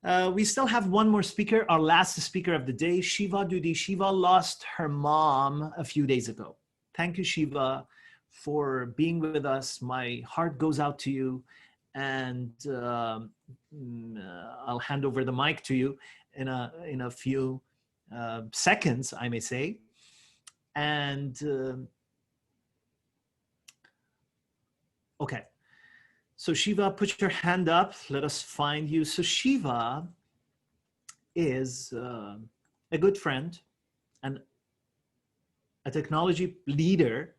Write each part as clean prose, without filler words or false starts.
We still have one more speaker, our last speaker of the day, Shiva Duddi. Shiva lost her mom a few days ago. Thank you, Shiva, for being with us. My heart goes out to you, and I'll hand over the mic to you in a few seconds, I may say. And okay. So Shiva, put your hand up. Let us find you. So Shiva is a good friend and a technology leader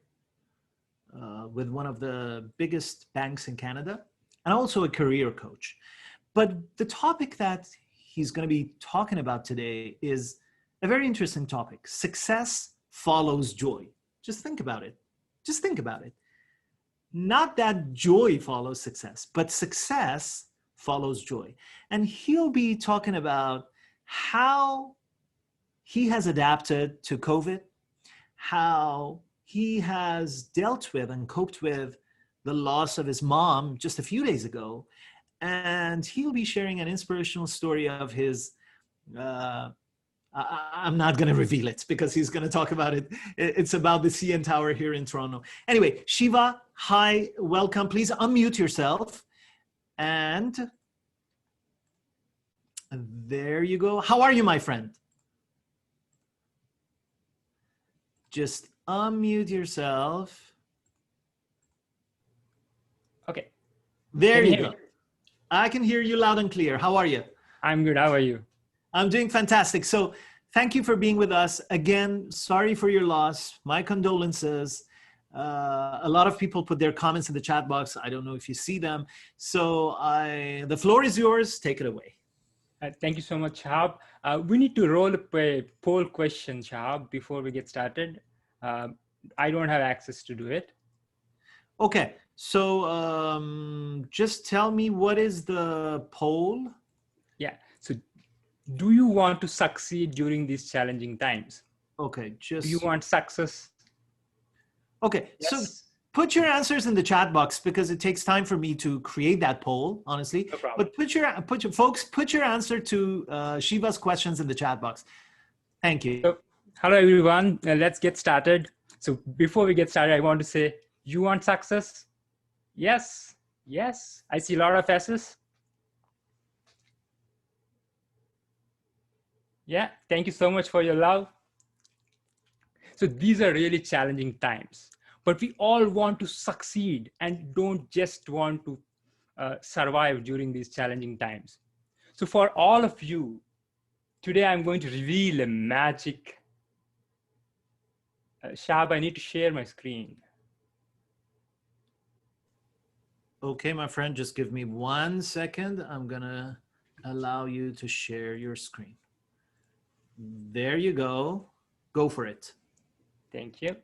with one of the biggest banks in Canada, and also a career coach. But the topic that he's going to be talking about today is a very interesting topic. Success follows joy. Just think about it. Just think about it. Not that joy follows success, but success follows joy. And he'll be talking about how he has adapted to COVID, how he has dealt with and coped with the loss of his mom just a few days ago. And he'll be sharing an inspirational story of his, I'm not going to reveal it because he's going to talk about it. It's about the CN Tower here in Toronto. Anyway, Shiva, hi, welcome. Please unmute yourself. And there you go. How are you, my friend? Just unmute yourself. Okay. There you go. I can hear you loud and clear. How are you? I'm good. How are you? I'm doing fantastic. So thank you for being with us. Again, sorry for your loss. My condolences. A lot of people put their comments in the chat box. I don't know if you see them. So the floor is yours. Take it away. Thank you so much, Shahab. We need to roll up a poll question, Shahab, before we get started. I don't have access to do it. Okay. So just tell me, what is the poll? Yeah. So do you want to succeed during these challenging times? Okay. Just. Do you want success? Okay. Yes. So put your answers in the chat box because it takes time for me to create that poll, honestly. No problem. But folks, put your answer to Shiva's questions in the chat box. Thank you. So, hello, everyone. Let's get started. So before we get started, I want to say, you want success? Yes. Yes. I see a lot of S's. Yeah. Thank you so much for your love. So these are really challenging times, but we all want to succeed and don't just want to survive during these challenging times. So for all of you, today I'm going to reveal a magic. Shab, I need to share my screen. Okay, my friend, just give me 1 second. I'm gonna allow you to share your screen. There you go. Go for it. Thank you.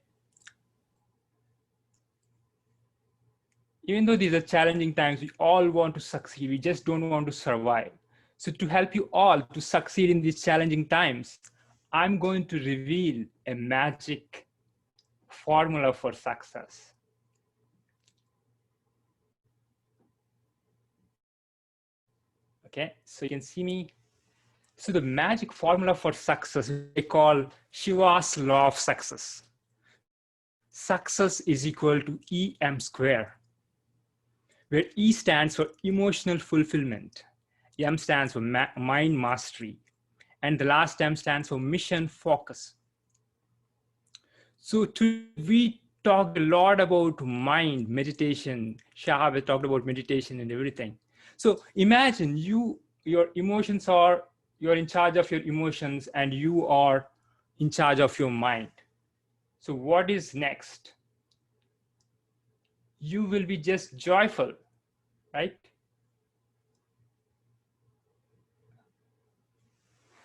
Even though these are challenging times, we all want to succeed. We just don't want to survive. So to help you all to succeed in these challenging times, I'm going to reveal a magic formula for success. Okay, so you can see me. So the magic formula for success, we call Shiva's law of success. Success is equal to EM square, where E stands for emotional fulfillment, M stands for mind mastery, and the last M stands for mission focus. So we talked a lot about mind, meditation. Shahab talked about meditation and everything. So imagine your emotions are, you're in charge of your emotions and you are in charge of your mind. So what is next? You will be just joyful, right?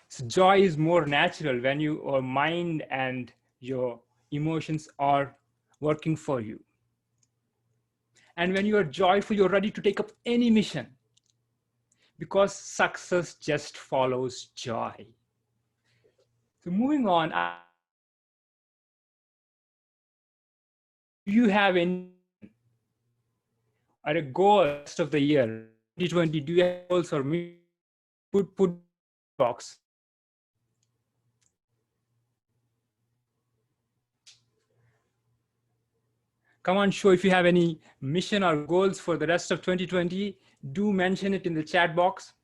So joy is more natural when your mind and your emotions are working for you. And when you are joyful, you're ready to take up any mission because success just follows joy. So moving on, do you have any or a goal rest of the year, 2020, do you have goals or put box. Come on, show if you have any mission or goals for the rest of 2020. Do mention it in the chat box.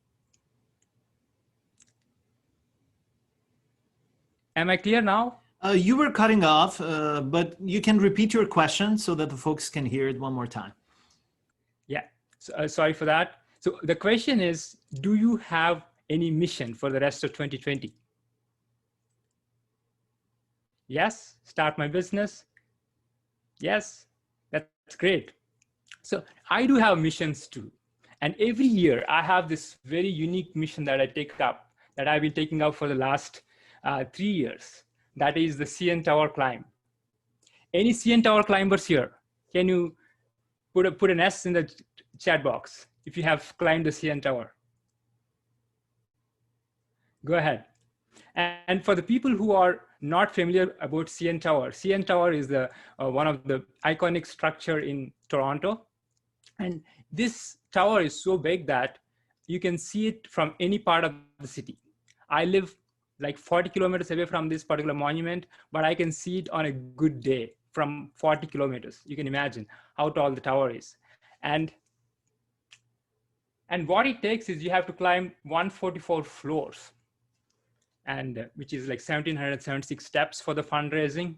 Am I clear now? You were cutting off, but you can repeat your question so that the folks can hear it one more time. Yeah, so, sorry for that. So the question is, do you have any mission for the rest of 2020? Yes, start my business. Yes, that's great. So I do have missions too. And every year I have this very unique mission that I take up, that I've been taking up for the last 3 years. That is the CN Tower climb. Any CN Tower climbers here? Can you put an S in the chat box if you have climbed the CN Tower? Go ahead. And for the people who are not familiar about CN Tower is the one of the iconic structure in Toronto. And this tower is so big that you can see it from any part of the city. I live like 40 kilometers away from this particular monument, but I can see it on a good day from 40 kilometers. You can imagine how tall the tower is. And what it takes is you have to climb 144 floors, and which is like 1,776 steps for the fundraising.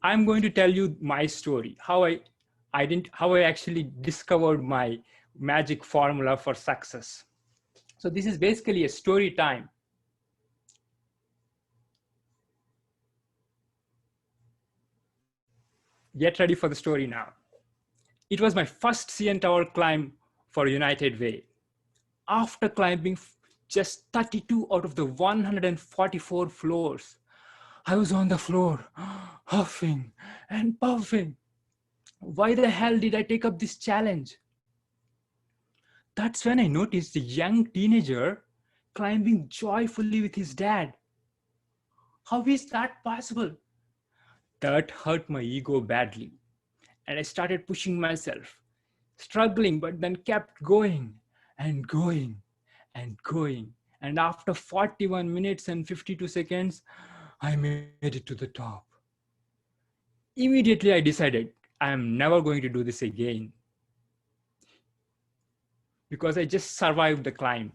I'm going to tell you my story, how I actually discovered my magic formula for success. So this is basically a story time. Get ready for the story now. It was my first CN Tower climb for United Way. After climbing just 32 out of the 144 floors, I was on the floor, huffing and puffing. Why the hell did I take up this challenge? That's when I noticed a young teenager climbing joyfully with his dad. How is that possible? That hurt my ego badly. And I started pushing myself, struggling, but then kept going and going and going. And after 41 minutes and 52 seconds, I made it to the top. Immediately, I decided I am never going to do this again, because I just survived the climb.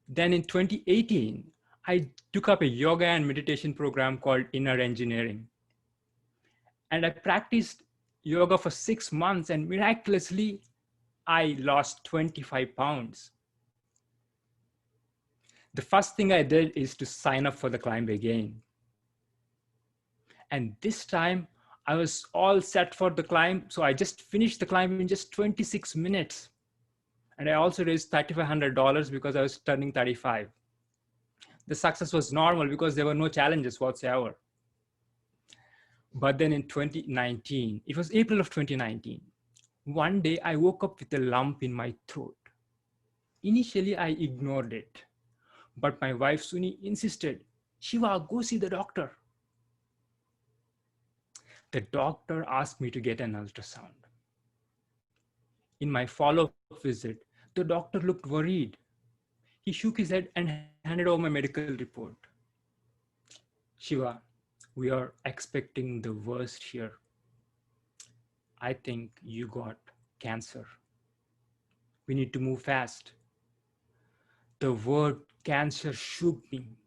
Then in 2018, I took up a yoga and meditation program called Inner Engineering. And I practiced yoga for 6 months, and miraculously, I lost 25 pounds. The first thing I did is to sign up for the climb again. And this time I was all set for the climb. So I just finished the climb in just 26 minutes. And I also raised $3,500 because I was turning 35. The success was normal because there were no challenges whatsoever. But then in 2019, it was April of 2019, one day I woke up with a lump in my throat. Initially, I ignored it. But my wife Suni insisted, "Shiva, go see the doctor." The doctor asked me to get an ultrasound. In my follow-up visit, the doctor looked worried. He shook his head and handed over my medical report. "Shiva, we are expecting the worst here. I think you got cancer. We need to move fast." The word cancer shook me.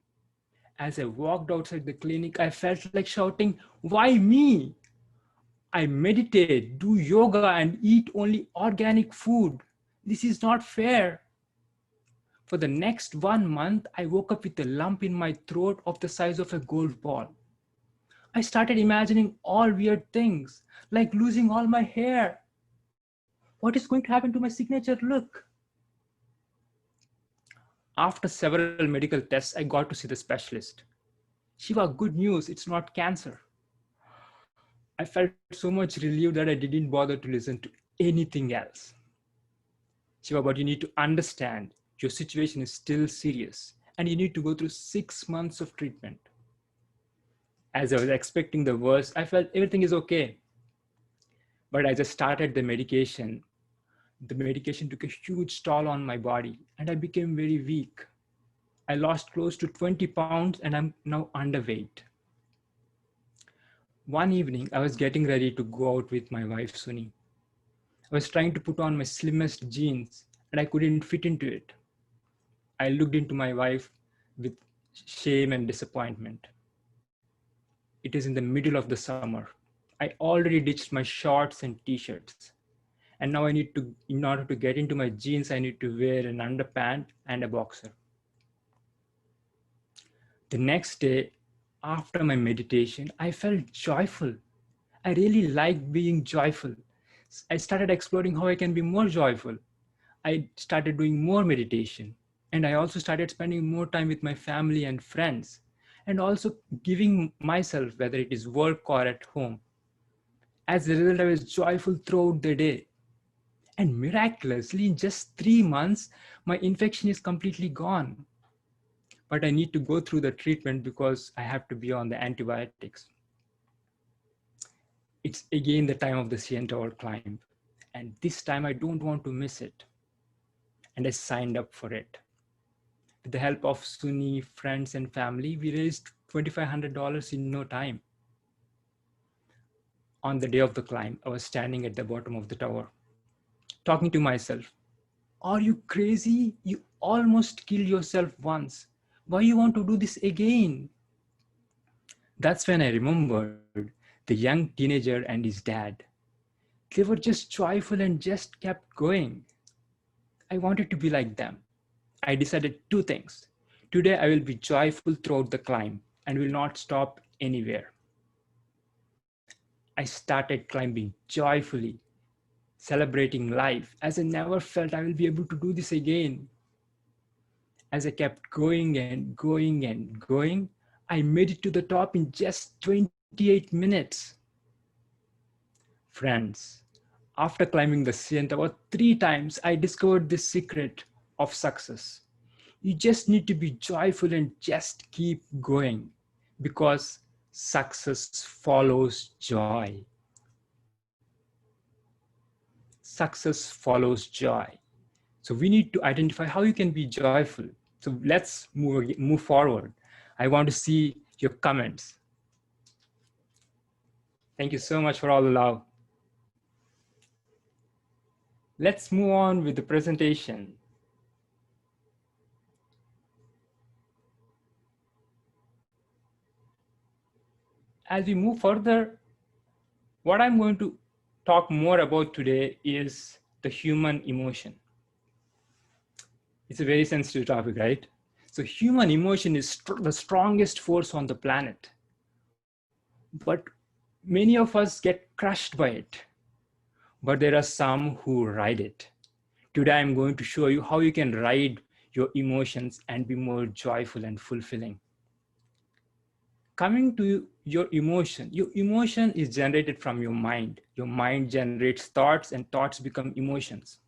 As I walked outside the clinic, I felt like shouting, "Why me? I meditate, do yoga, and eat only organic food. This is not fair." For the next 1 month, I woke up with a lump in my throat of the size of a golf ball. I started imagining all weird things, like losing all my hair. What is going to happen to my signature look? After several medical tests, I got to see the specialist. "Shiva, good news, it's not cancer." I felt so much relieved that I didn't bother to listen to anything else. "Shiva, but you need to understand your situation is still serious and you need to go through 6 months of treatment." As I was expecting the worst, I felt everything is okay. But as I started the medication, The medication took a huge toll on my body and I became very weak. I lost close to 20 pounds and I'm now underweight. One evening, I was getting ready to go out with my wife, Suni. I was trying to put on my slimmest jeans and I couldn't fit into it. I looked into my wife with shame and disappointment. It is in the middle of the summer. I already ditched my shorts and t-shirts. And now in order to get into my jeans, I need to wear an underpant and a boxer. The next day, after my meditation, I felt joyful. I really like being joyful. I started exploring how I can be more joyful. I started doing more meditation. And I also started spending more time with my family and friends. And also giving myself, whether it is work or at home. As a result, I was joyful throughout the day. And miraculously, in just 3 months, my infection is completely gone. But I need to go through the treatment because I have to be on the antibiotics. It's again the time of the CN Tower climb. And this time I don't want to miss it. And I signed up for it. With the help of Suni, friends and family, we raised $2,500 in no time. On the day of the climb, I was standing at the bottom of the tower, talking to myself. Are you crazy? You almost killed yourself once. Why you want to do this again? That's when I remembered the young teenager and his dad. They were just joyful and just kept going. I wanted to be like them. I decided 2 things. Today I will be joyful throughout the climb and will not stop anywhere. I started climbing joyfully, celebrating life as I never felt I will be able to do this again. As I kept going and going and going, I made it to the top in just 28 minutes. Friends, after climbing the CN Tower 3 times, I discovered the secret of success. You just need to be joyful and just keep going because success follows joy. Success follows joy. So we need to identify how you can be joyful. So let's move forward. I want to see your comments. Thank you so much for all the love. Let's move on with the presentation. As we move further, what I'm going to talk more about today is the human emotion. It's a very sensitive topic, right? So human emotion is the strongest force on the planet. But many of us get crushed by it. But there are some who ride it. Today, I'm going to show you how you can ride your emotions and be more joyful and fulfilling. Coming to your emotion is generated from your mind. Your mind generates thoughts and thoughts become emotions.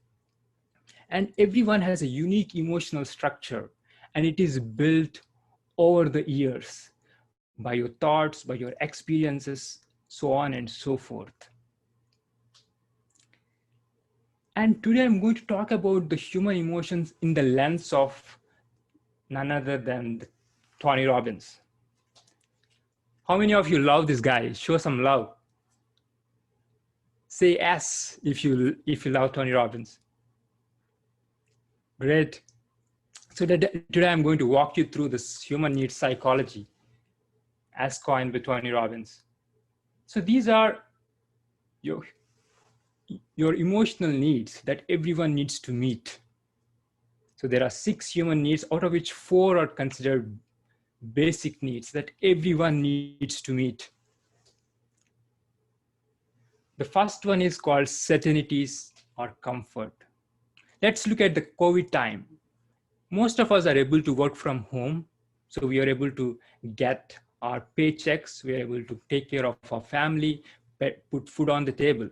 And everyone has a unique emotional structure and it is built over the years by your thoughts, by your experiences, so on and so forth. And today I'm going to talk about the human emotions in the lens of none other than Tony Robbins. How many of you love this guy? Show some love. Say yes if you love Tony Robbins. Great. So today I'm going to walk you through this human needs psychology as coined by Tony Robbins. So these are your emotional needs that everyone needs to meet. So there are 6 human needs, out of which 4 are considered basic needs that everyone needs to meet. The first one is called certainties or comfort. Let's look at the COVID time. Most of us are able to work from home. So we are able to get our paychecks. We are able to take care of our family, put food on the table.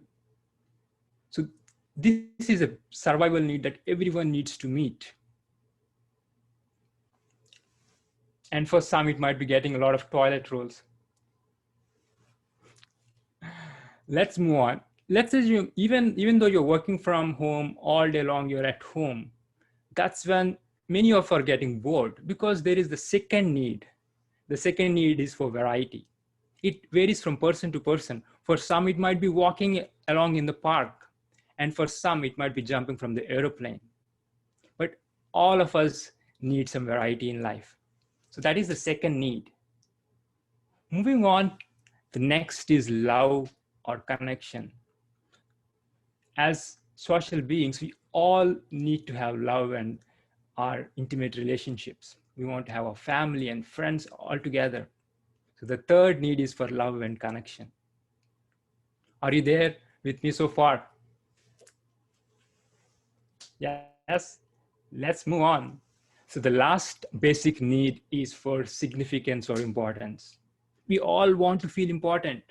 So this is a survival need that everyone needs to meet. And for some, it might be getting a lot of toilet rolls. Let's move on. let's assume even though you're working from home all day long, you're at home, that's when many of us are getting bored because there is the second need. The second need is for variety. It varies from person to person. For some, it might be walking along in the park, and for some, it might be jumping from the aeroplane. But all of us need some variety in life. So that is the second need. Moving on, the next is love or connection. As social beings, we all need to have love and our intimate relationships. We want to have a family and friends all together. So the third need is for love and connection. Are you there with me so far? Yes, let's move on. So the last basic need is for significance or importance. We all want to feel important,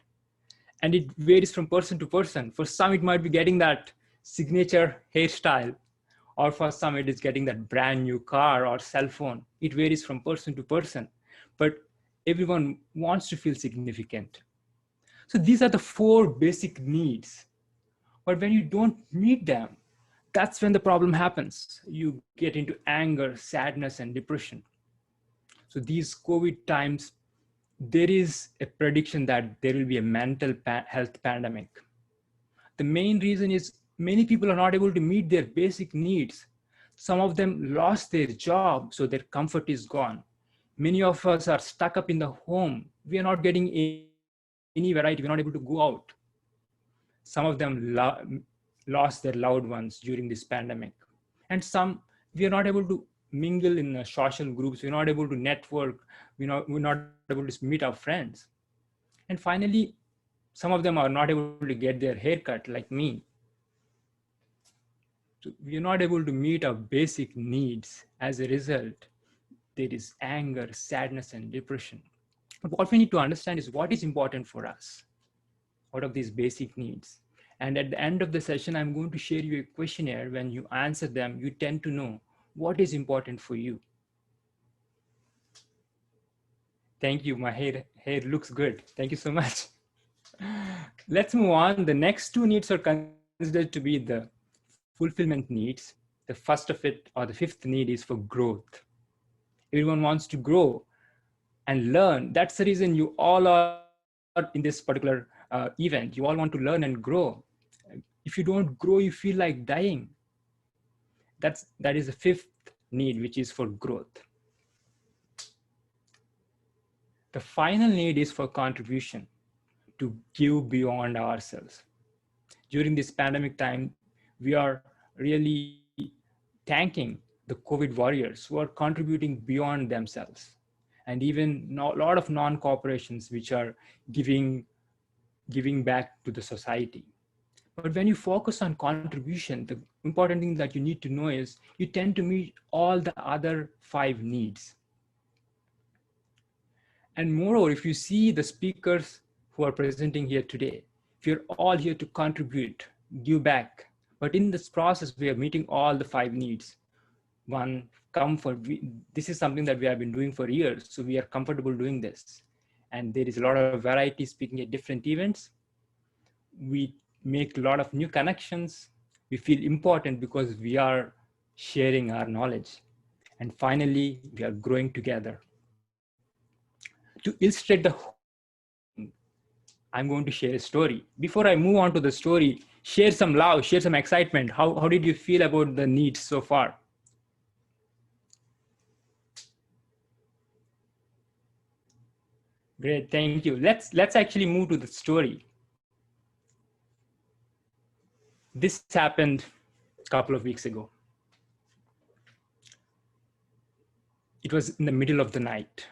and it varies from person to person. For some, it might be getting that signature hairstyle, or for some, it is getting that brand new car or cell phone. It varies from person to person, but everyone wants to feel significant. So these are the four basic needs. But when you don't meet them, that's when the problem happens. You get into anger, sadness, and depression. So these COVID times, there is a prediction that there will be a mental health pandemic. The main reason is many people are not able to meet their basic needs. Some of them lost their job, so their comfort is gone. Many of us are stuck up in the home. We are not getting any variety. We're not able to go out. Some of them lost their loved ones during this pandemic. And some, we are not able to mingle in the social groups. We're not able to network. We're not able to meet our friends. And finally, some of them are not able to get their haircut like me. So we are not able to meet our basic needs. As a result, there is anger, sadness, and depression. But what we need to understand is what is important for us out of these basic needs. And at the end of the session, I'm going to share you a questionnaire. When you answer them, you tend to know what is important for you. Thank you. My hair looks good. Thank you so much. Let's move on. The next two needs are considered to be the fulfillment needs. The first of it, or the fifth need, is for growth. Everyone wants to grow and learn. That's the reason you all are in this particular event. You all want to learn and grow. If you don't grow, you feel like dying. That is the fifth need, which is for growth. The final need is for contribution, to give beyond ourselves. During this pandemic time, we are really thanking the COVID warriors who are contributing beyond themselves, and even a lot of non-corporations which are giving back to the society. But when you focus on contribution, the important thing that you need to know is you tend to meet all the other five needs. And moreover, if you see the speakers who are presenting here today, if you're all here to contribute, give back, but in this process, we are meeting all the five needs. One, comfort. This is something that we have been doing for years, so we are comfortable doing this. And there is a lot of variety speaking at different events. We make a lot of new connections. We feel important because we are sharing our knowledge. And finally, we are growing together. To illustrate the whole thing, I'm going to share a story. Before I move on to the story, share some love, share some excitement. How did you feel about the needs so far? Great, thank you. Let's actually move to the story. This happened a couple of weeks ago. It was in the middle of the night.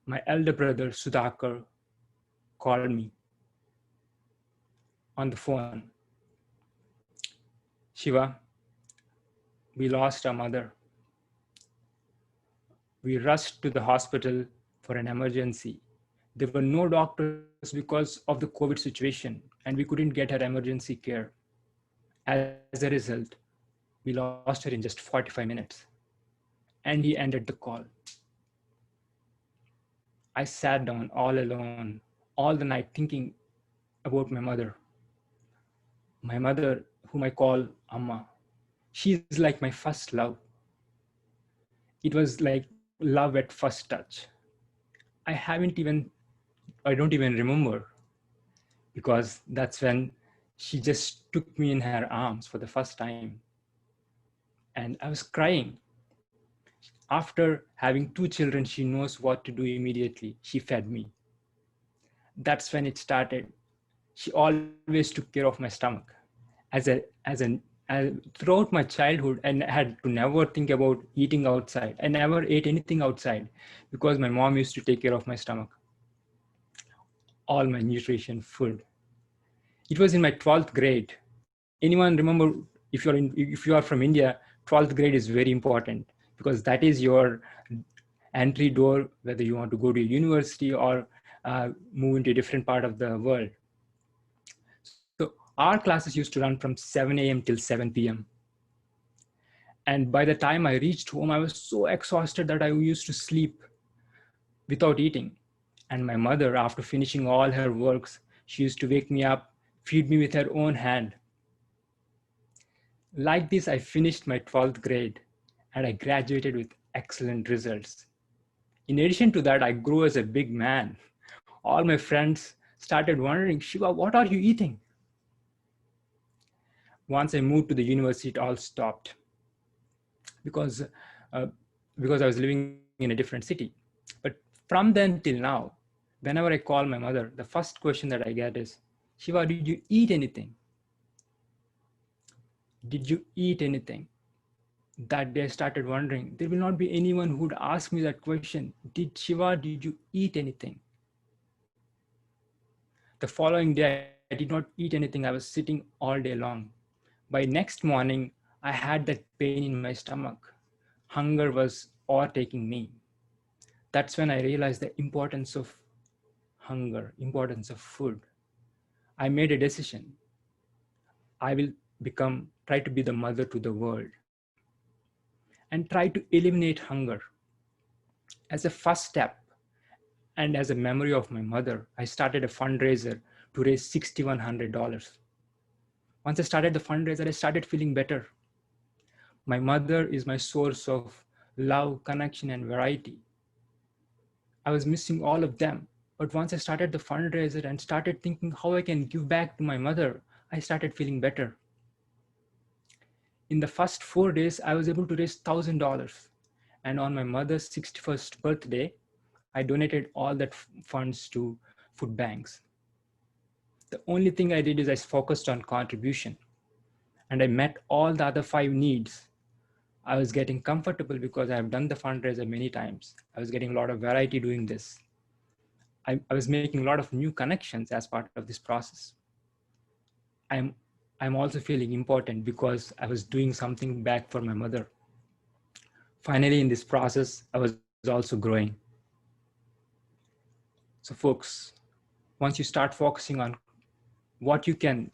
My elder brother, Sudhakar, called me on the phone. Shiva, we lost our mother. We rushed to the hospital for an emergency. There were no doctors because of the COVID situation, and we couldn't get her emergency care. As a result, we lost her in just 45 minutes. And he ended the call. I sat down all alone, all the night thinking about my mother. my mother, whom I call Amma, she's like my first love. It was like love at first touch. I haven't even, I don't even remember, because that's when she just took me in her arms for the first time. And I was crying. After having 2 children, she knows what to do immediately. She fed me. That's when it started. She always took care of my stomach. As throughout my childhood, and I had to never think about eating outside. I never ate anything outside because my mom used to take care of my stomach. All my nutrition, food. It was in my 12th grade. Anyone remember, if you are from India, 12th grade is very important because that is your entry door, whether you want to go to a university or move into a different part of the world. So our classes used to run from 7 a.m. till 7 p.m. And by the time I reached home, I was so exhausted that I used to sleep without eating. And my mother, after finishing all her works, she used to wake me up, feed me with her own hand. Like this, I finished my 12th grade and I graduated with excellent results. In addition to that, I grew as a big man. All my friends started wondering, Shiva, what are you eating? Once I moved to the university, it all stopped because, uh, because I was living in a different city. But from then till now, whenever I call my mother, the first question that I get is, Shiva, did you eat anything? Did you eat anything? That day I started wondering, there will not be anyone who would ask me that question. Shiva, did you eat anything? The following day, I did not eat anything. I was sitting all day long. By next morning, I had that pain in my stomach. Hunger was overtaking me. That's when I realized the importance of hunger, importance of food. I made a decision. I will try to be the mother to the world and try to eliminate hunger. As a first step, and as a memory of my mother, I started a fundraiser to raise $6,100. Once I started the fundraiser, I started feeling better. My mother is my source of love, connection, and variety. I was missing all of them. But once I started the fundraiser and started thinking how I can give back to my mother, I started feeling better. In the first 4 days, I was able to raise $1,000. And on my mother's 61st birthday, I donated all that funds to food banks. The only thing I did is I focused on contribution and I met all the other 5 needs. I was getting comfortable because I have done the fundraiser many times. I was getting a lot of variety doing this. I was making a lot of new connections as part of this process. I'm also feeling important because I was doing something back for my mother. Finally, in this process, I was also growing. So folks, once you start focusing on what you can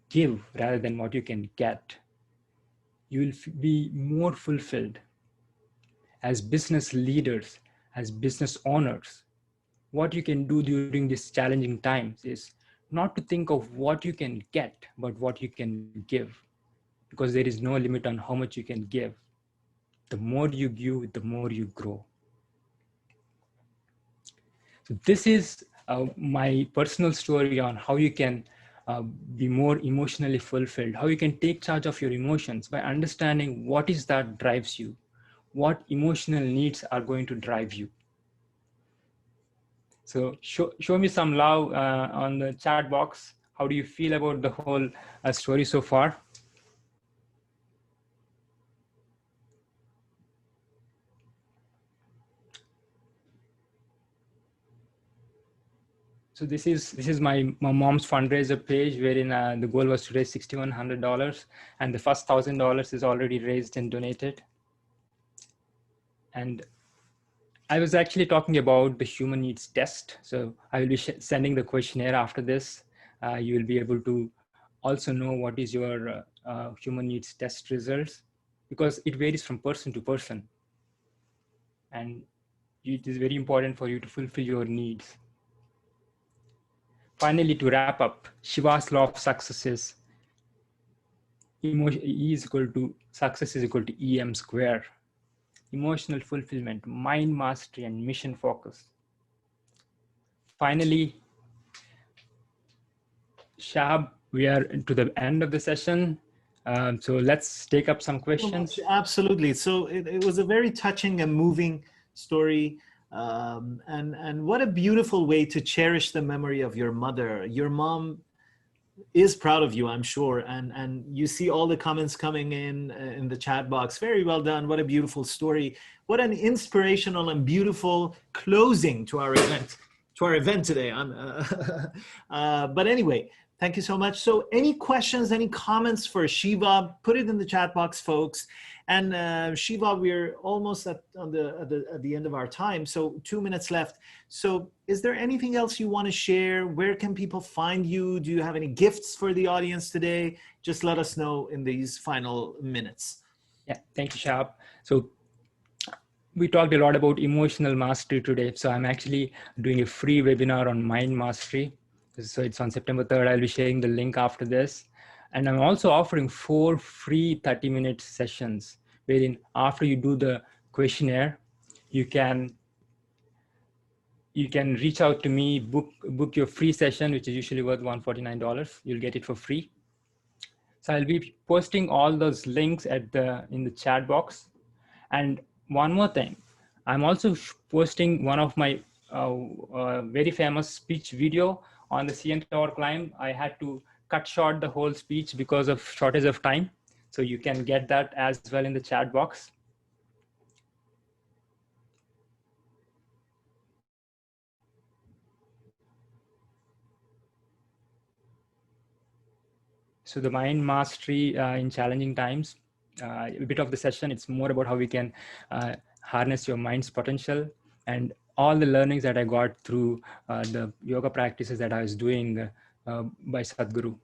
give rather than what you can get, you will be more fulfilled. As business leaders, as business owners, what you can do during these challenging times is not to think of what you can get, but what you can give, because there is no limit on how much you can give. The more you give, the more you grow. So this is my personal story on how you can be more emotionally fulfilled, how you can take charge of your emotions by understanding what is that drives you, what emotional needs are going to drive you. So show me some love on the chat box. How do you feel about the whole story so far? So this is my mom's fundraiser page, wherein the goal was to raise $6,100, and the first $1,000 is already raised and donated. And I was actually talking about the human needs test. So I will be sending the questionnaire after this. You will be able to also know what is your human needs test results, because it varies from person to person. And it is very important for you to fulfill your needs. Finally, to wrap up, Shiva's law of success is E is equal to success is equal to EM square. Emotional fulfillment, mind mastery, and mission focus. Finally, Shab, we are to the end of the session. So let's take up some questions. Absolutely. So it was a very touching and moving story. And what a beautiful way to cherish the memory of your mother. Your mom is proud of you, I'm sure. And you see all the comments coming in the chat box. Very well done. What a beautiful story. What an inspirational and beautiful closing to our event today. But anyway, thank you so much. So any questions, any comments for Shiva, put it in the chat box, folks. And Shiva, we're almost at the end of our time. So 2 minutes left. So is there anything else you want to share? Where can people find you? Do you have any gifts for the audience today? Just let us know in these final minutes. Yeah, thank you, Shab. So we talked a lot about emotional mastery today. So I'm actually doing a free webinar on mind mastery. So it's on September 3rd. I'll be sharing the link after this. And I'm also offering 4 free 30-minute sessions, wherein after you do the questionnaire, you can reach out to me, book your free session, which is usually worth $149. You'll get it for free. So I'll be posting all those links in the chat box. And one more thing, I'm also posting one of my very famous speech video on the CN Tower climb. I had to cut short the whole speech because of shortage of time. So you can get that as well in the chat box. So the mind mastery in challenging times, a bit of the session, it's more about how we can harness your mind's potential and all the learnings that I got through the yoga practices that I was doing by Sadhguru.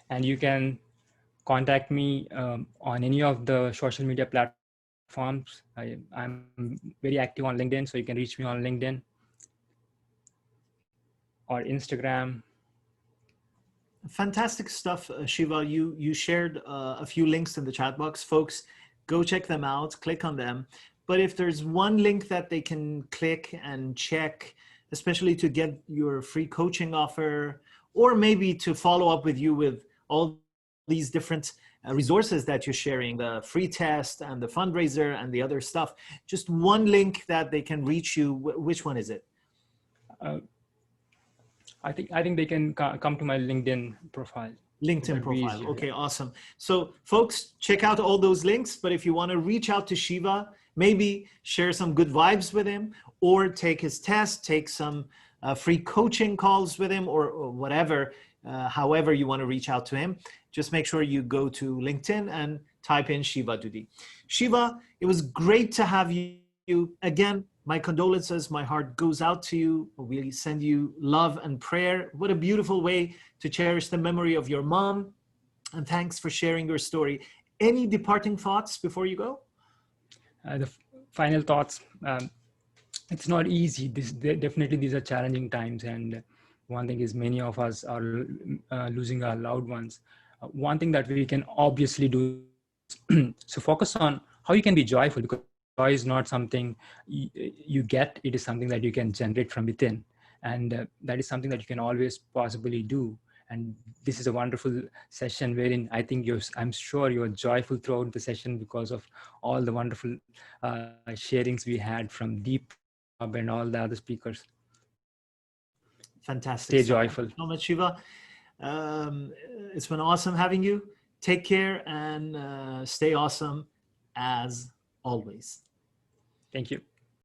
And you can contact me on any of the social media platforms. I'm very active on LinkedIn, so you can reach me on LinkedIn or Instagram. Fantastic stuff, Shiva. You shared a few links in the chat box. Folks, go check them out, click on them. But if there's one link that they can click and check, especially to get your free coaching offer, or maybe to follow up with you with all these different resources that you're sharing, the free test and the fundraiser and the other stuff, just one link that they can reach you, which one is it? I think they can come to my LinkedIn profile. LinkedIn profile. Okay, awesome. So folks, check out all those links. But if you want to reach out to Shiva, maybe share some good vibes with him, or take his test, take some free coaching calls with him, or whatever, however you want to reach out to him, just make sure you go to LinkedIn and type in Shiva Duddi. Shiva, it was great to have you again. My condolences, my heart goes out to you. We send you love and prayer. What a beautiful way to cherish the memory of your mom. And thanks for sharing your story. Any departing thoughts before you go? The final thoughts. It's not easy. Definitely these are challenging times. And one thing is many of us are losing our loved ones. One thing that we can obviously do is so focus on how you can be joyful, because joy is not something you get, it is something that you can generate from within. And that is something that you can always possibly do. And this is a wonderful session wherein I think I'm sure you're joyful throughout the session because of all the wonderful sharings we had from Deepak and all the other speakers. Fantastic. Stay joyful. Thank you so much, Shiva. It's been awesome having you. Take care and stay awesome as always. Thank you.